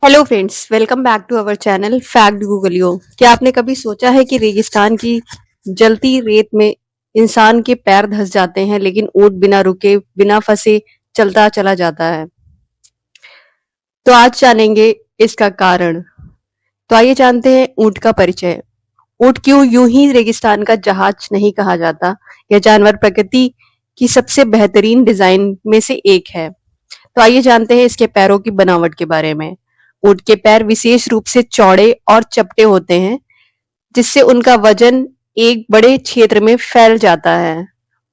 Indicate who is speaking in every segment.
Speaker 1: Hello friends, welcome back to our channel fact Googlio. क्या आपने कभी सोचा है कि रेगिस्तान की जलती रेत में इंसान के पैर धंस जाते हैं, लेकिन ऊंट बिना रुके, बिना फंसे चलता चला जाता है। तो आज जानेंगे इसका कारण। तो आइए जानते हैं ऊंट का परिचय। ऊंट क्यों यूं ही रेगिस्तान का जहाज नहीं कहा जाता। यह जानवर प्रकृति की सबसे बेहतरीन डिजाइन में से एक है। तो आइए जानते हैं इसके पैरों की बनावट के बारे में। ऊंट के पैर विशेष रूप से चौड़े और चपटे होते हैं, जिससे उनका वजन एक बड़े क्षेत्र में फैल जाता है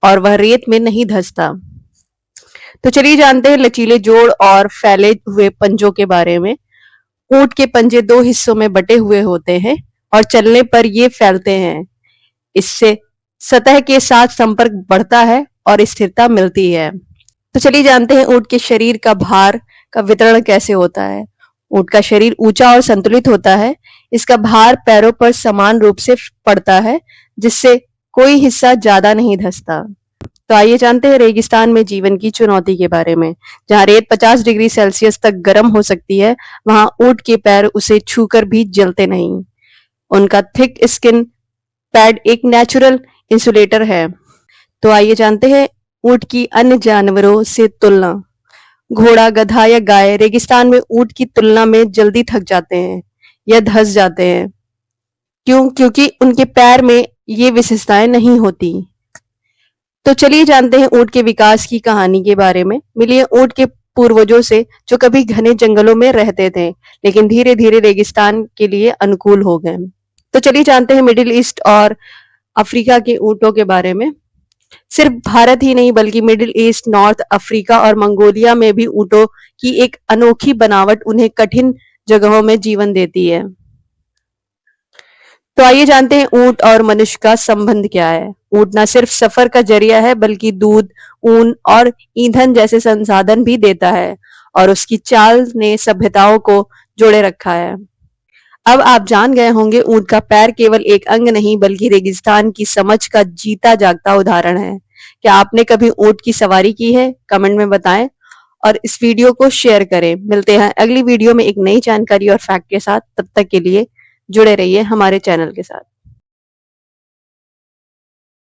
Speaker 1: और वह रेत में नहीं धंसता। तो चलिए जानते हैं लचीले जोड़ और फैले हुए पंजों के बारे में। ऊंट के पंजे दो हिस्सों में बटे हुए होते हैं और चलने पर ये फैलते हैं। इससे सतह के साथ संपर्क बढ़ता है और स्थिरता मिलती है। तो चलिए जानते हैं ऊंट के शरीर का भार का वितरण कैसे होता है। ऊंट का शरीर ऊंचा और संतुलित होता है। इसका भार पैरों पर समान रूप से पड़ता है, जिससे कोई हिस्सा ज्यादा नहीं धंसता। तो आइए जानते हैं रेगिस्तान में जीवन की चुनौती के बारे में। जहाँ रेत 50 डिग्री सेल्सियस तक गर्म हो सकती है, वहां ऊंट के पैर उसे छूकर भी जलते नहीं। उनका थिक स्किन पैड एक नेचुरल इंसुलेटर है। तो आइए जानते हैं ऊंट की अन्य जानवरों से तुलना। घोड़ा, गधा या गाय रेगिस्तान में ऊंट की तुलना में जल्दी थक जाते हैं या धंस जाते हैं। क्यों? क्योंकि उनके पैर में ये विशेषताएं नहीं होती। तो चलिए जानते हैं ऊंट के विकास की कहानी के बारे में। मिलिए ऊंट के पूर्वजों से जो कभी घने जंगलों में रहते थे, लेकिन धीरे धीरे रेगिस्तान के लिए अनुकूल हो गए। तो चलिए जानते हैं मिडिल ईस्ट और अफ्रीका के ऊंटों के बारे में। सिर्फ भारत ही नहीं बल्कि मिडिल ईस्ट, नॉर्थ अफ्रीका और मंगोलिया में भी ऊंटों की एक अनोखी बनावट उन्हें कठिन जगहों में जीवन देती है। तो आइए जानते हैं ऊंट और मनुष्य का संबंध क्या है। ऊंट न सिर्फ सफर का जरिया है, बल्कि दूध, ऊन और ईंधन जैसे संसाधन भी देता है, और उसकी चाल ने सभ्यताओं को जोड़े रखा है। अब आप जान गए होंगे ऊंट का पैर केवल एक अंग नहीं बल्कि रेगिस्तान की समझ का जीता जागता उदाहरण है। क्या आपने कभी ऊंट की सवारी की है? कमेंट में बताएं और इस वीडियो को शेयर करें। मिलते हैं अगली वीडियो में एक नई जानकारी और फैक्ट के साथ। तब तक के लिए जुड़े रहिए हमारे चैनल के साथ।